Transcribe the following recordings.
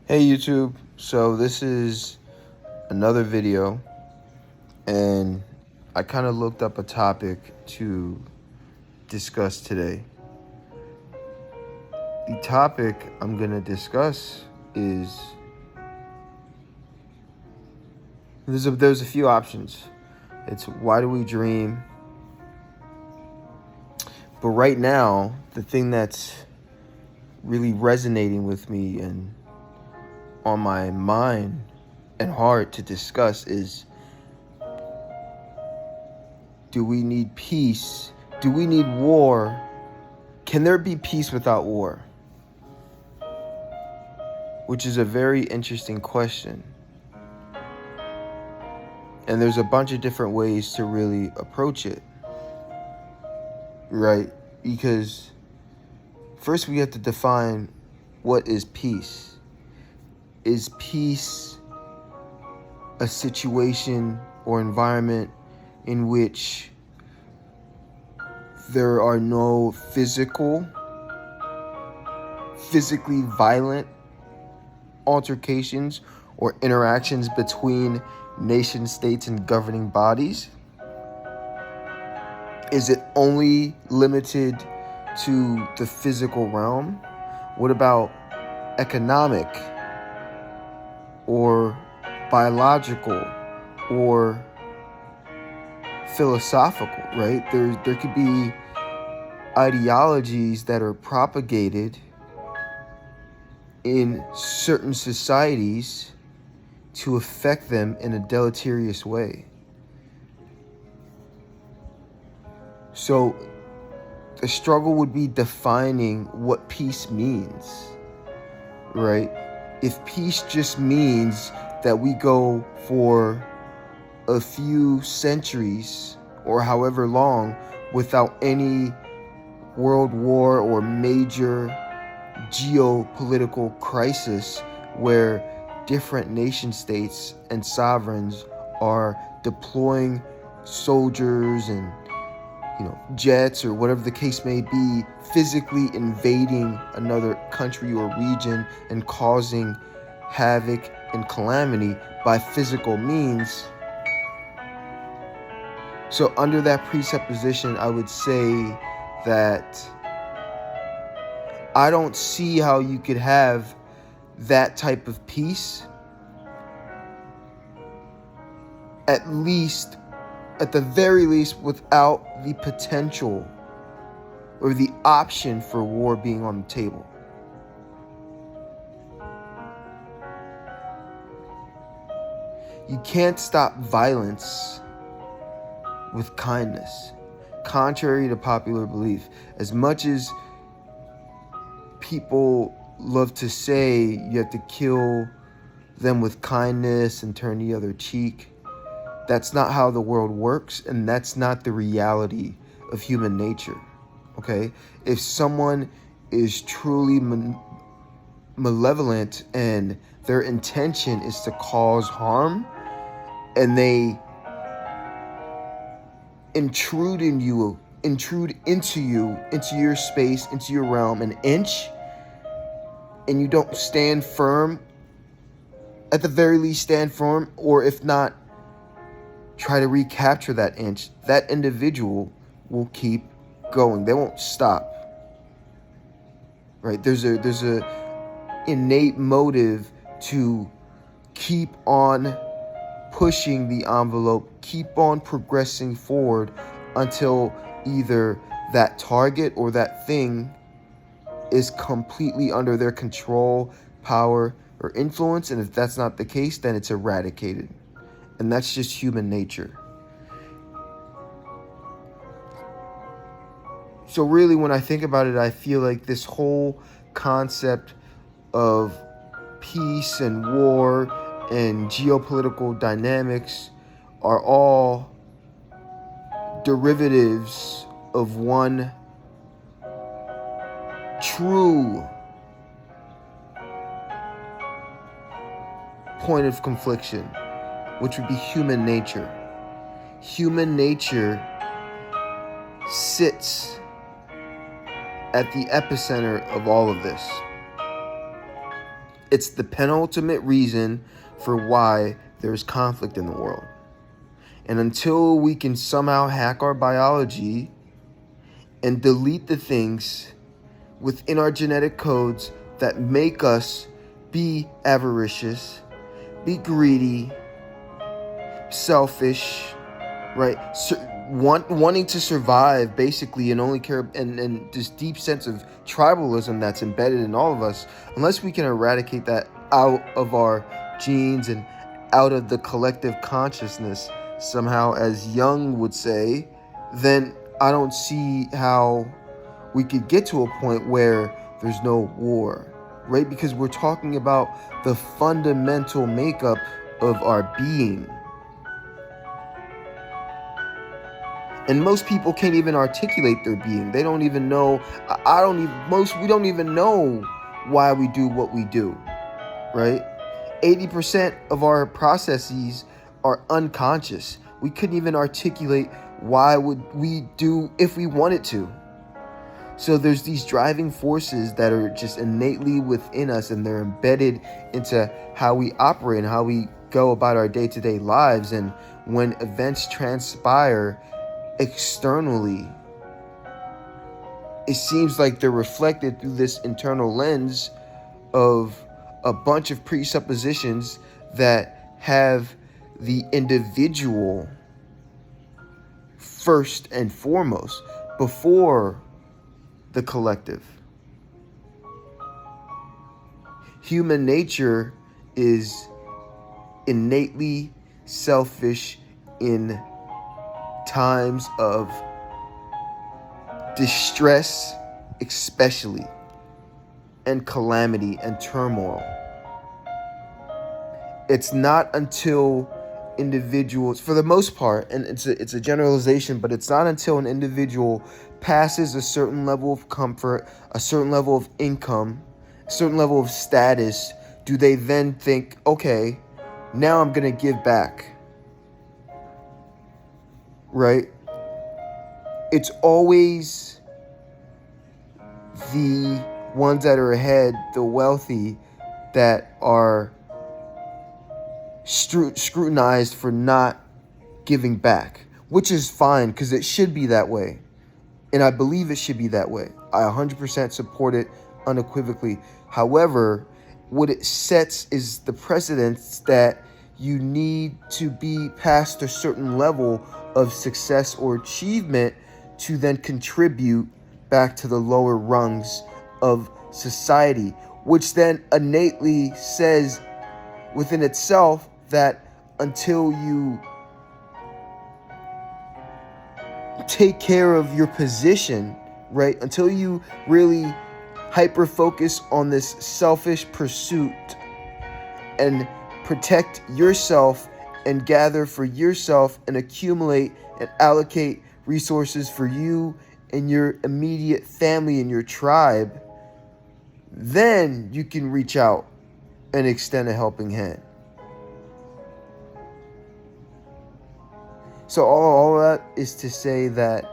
Hey YouTube, so this is another video and I kind of looked up a topic to discuss today. The topic I'm going to discuss is there's a few options. It's why do we dream? But right now, the thing that's really resonating with me and on my mind and heart to discuss is, do we need peace? Do we need war? Can there be peace without war? Which is a very interesting question. And there's a bunch of different ways to really approach it, right? Because first we have to define what is peace. Is peace a situation or environment in which there are no physically violent altercations or interactions between nation states and governing bodies? Is it only limited to the physical realm? What about economic or biological or philosophical, right? There could be ideologies that are propagated in certain societies to affect them in a deleterious way. So the struggle would be defining what peace means, right? If peace just means that we go for a few centuries or however long without any world war or major geopolitical crisis where different nation states and sovereigns are deploying soldiers and jets or whatever the case may be, physically invading another country or region and causing havoc and calamity by physical means. So under that presupposition, I would say that I don't see how you could have that type of peace, at the very least, without the potential or the option for war being on the table. You can't stop violence with kindness, contrary to popular belief. As much as people love to say you have to kill them with kindness and turn the other cheek, that's not how the world works, and that's not the reality of human nature, okay? If someone is truly malevolent and their intention is to cause harm, and they intrude into you, into your space, into your realm, an inch, and you don't stand firm, at the very least stand firm, or if not, try to recapture that inch, that individual will keep going. They won't stop, right? There's a innate motive to keep on pushing the envelope, keep on progressing forward until either that target or that thing is completely under their control, power, or influence. And if that's not the case, then it's eradicated. And that's just human nature. So really, when I think about it, I feel like this whole concept of peace and war and geopolitical dynamics are all derivatives of one true point of confliction, which would be human nature. Human nature sits at the epicenter of all of this. It's the penultimate reason for why there's conflict in the world. And until we can somehow hack our biology and delete the things within our genetic codes that make us be avaricious, be greedy, selfish, right? Wanting to survive, basically, and only care, and this deep sense of tribalism that's embedded in all of us, unless we can eradicate that out of our genes and out of the collective consciousness somehow, as Jung would say, then I don't see how we could get to a point where there's no war, right? Because we're talking about the fundamental makeup of our being. And most people can't even articulate their being. They don't even know. We don't even know why we do what we do, right? 80% of our processes are unconscious. We couldn't even articulate why would we do if we wanted to. So there's these driving forces that are just innately within us, and they're embedded into how we operate and how we go about our day-to-day lives. And when events transpire externally, it seems like they're reflected through this internal lens of a bunch of presuppositions that have the individual first and foremost before the collective. Human nature is innately selfish in times of distress, especially, and calamity and turmoil. It's not until individuals, for the most part, and it's a generalization, but it's not until an individual passes a certain level of comfort, a certain level of income, a certain level of status, do they then think, okay, now I'm going to give back. Right? It's always the ones that are ahead, the wealthy, that are scrutinized for not giving back, which is fine because it should be that way. And I believe it should be that way. I 100% support it unequivocally. However, what it sets is the precedence that you need to be past a certain level of success or achievement to then contribute back to the lower rungs of society, which then innately says within itself that until you take care of your position, right, until you really hyper focus on this selfish pursuit and protect yourself and gather for yourself and accumulate and allocate resources for you and your immediate family and your tribe, then you can reach out and extend a helping hand. So all that is to say that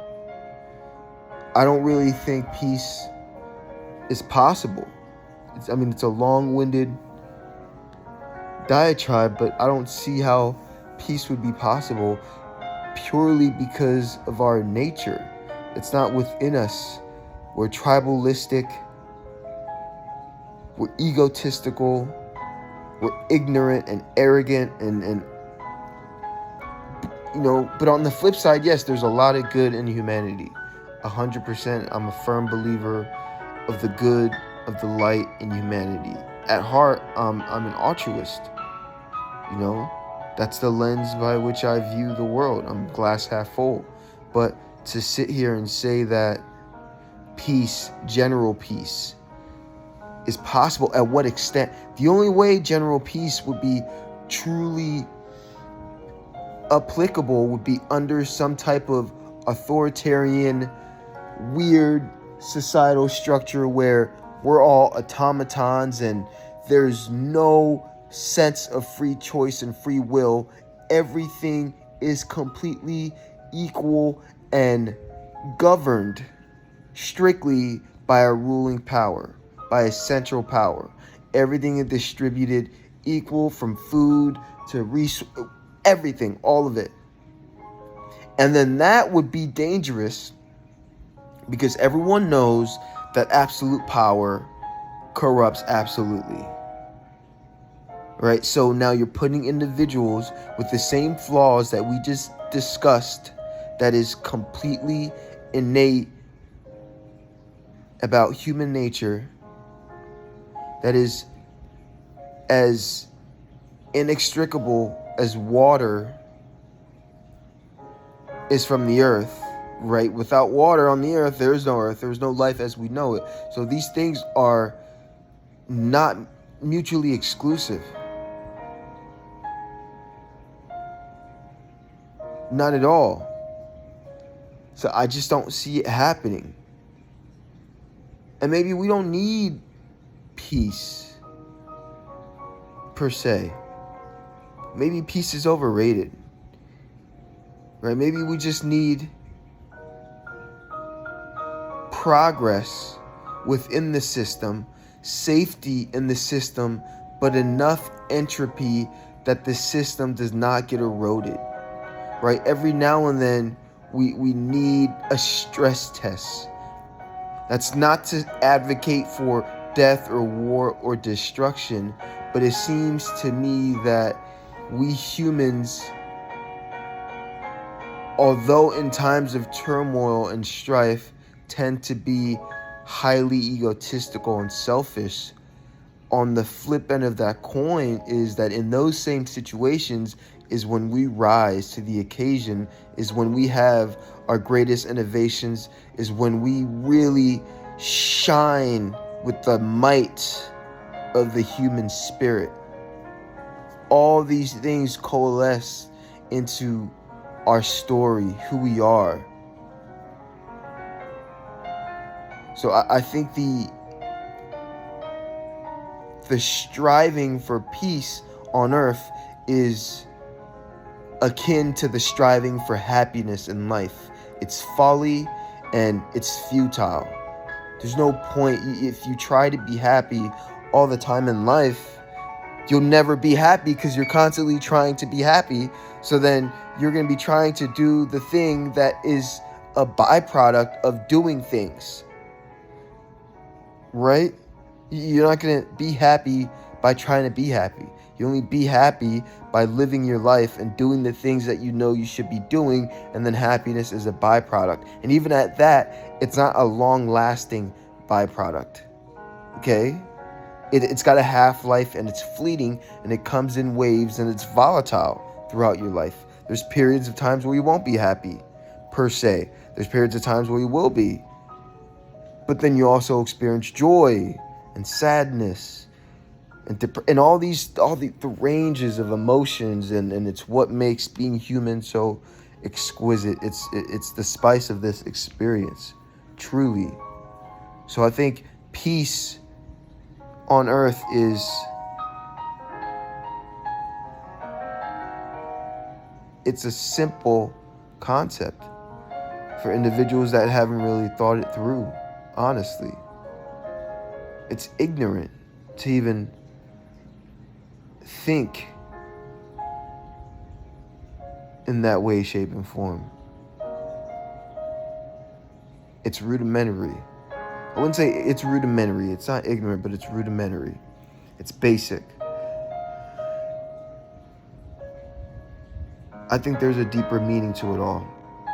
I don't really think peace is possible. It's a long-winded diatribe, but I don't see how peace would be possible purely because of our nature. It's not within us. We're tribalistic. We're egotistical. We're ignorant and arrogant and but on the flip side, yes, there's a lot of good in humanity. 100%. I'm a firm believer of the good, of the light in humanity. At heart, I'm an altruist. That's the lens by which I view the world. I'm glass half full. But to sit here and say that peace, general peace, is possible, at what extent? The only way general peace would be truly applicable would be under some type of authoritarian, weird societal structure where we're all automatons and there's no sense of free choice and free will. Everything is completely equal and governed strictly by a ruling power, by a central power. everything is distributed equal, from food to everything, all of it. And then that would be dangerous, because everyone knows that absolute power corrupts absolutely. Right? So now you're putting individuals with the same flaws that we just discussed, that is completely innate about human nature, that is as inextricable as water is from the earth, right? Without water on the earth, there is no earth. There is no life as we know it. So these things are not mutually exclusive. Not at all. So I just don't see it happening. And maybe we don't need peace per se. Maybe peace is overrated. Right? Maybe we just need progress within the system, safety in the system, but enough entropy that the system does not get eroded. Right? Every now and then we need a stress test. That's not to advocate for death or war or destruction, but it seems to me that we humans, although in times of turmoil and strife, tend to be highly egotistical and selfish, on the flip end of that coin is that in those same situations is when we rise to the occasion, is when we have our greatest innovations, is when we really shine with the might of the human spirit. All these things coalesce into our story, who we are. So I think the striving for peace on earth is akin to the striving for happiness in life. It's folly and it's futile. There's no point. If you try to be happy all the time in life, you'll never be happy, because you're constantly trying to be happy. So then you're going to be trying to do the thing that is a byproduct of doing things. Right? You're not going to be happy by trying to be happy. You only be happy by living your life and doing the things that you know you should be doing, and then happiness is a byproduct. And even at that, it's not a long-lasting byproduct. Okay? It's got a half-life, and it's fleeting, and it comes in waves, and it's volatile throughout your life. There's periods of times where you won't be happy, per se. There's periods of times where you will be. But then you also experience joy and sadness and all the ranges of emotions, and it's what makes being human so exquisite. It's the spice of this experience, truly. So I think peace on earth it's a simple concept for individuals that haven't really thought it through, honestly. It's ignorant to even think in that way, shape, and form. It's rudimentary. I wouldn't say it's rudimentary. It's not ignorant, but it's rudimentary. It's basic. I think there's a deeper meaning to it all,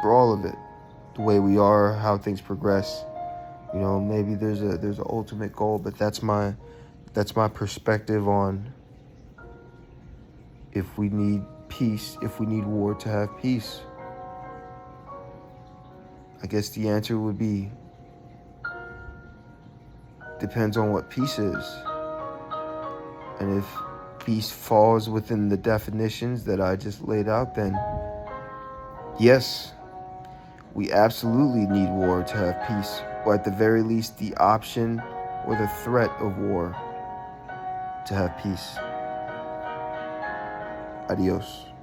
for all of it. The way we are, how things progress. You know, maybe there's an ultimate goal, but that's my perspective on if we need peace, if we need war to have peace. I guess the answer would be depends on what peace is. And if peace falls within the definitions that I just laid out, then yes, we absolutely need war to have peace, or at the very least the option or the threat of war to have peace. Adios.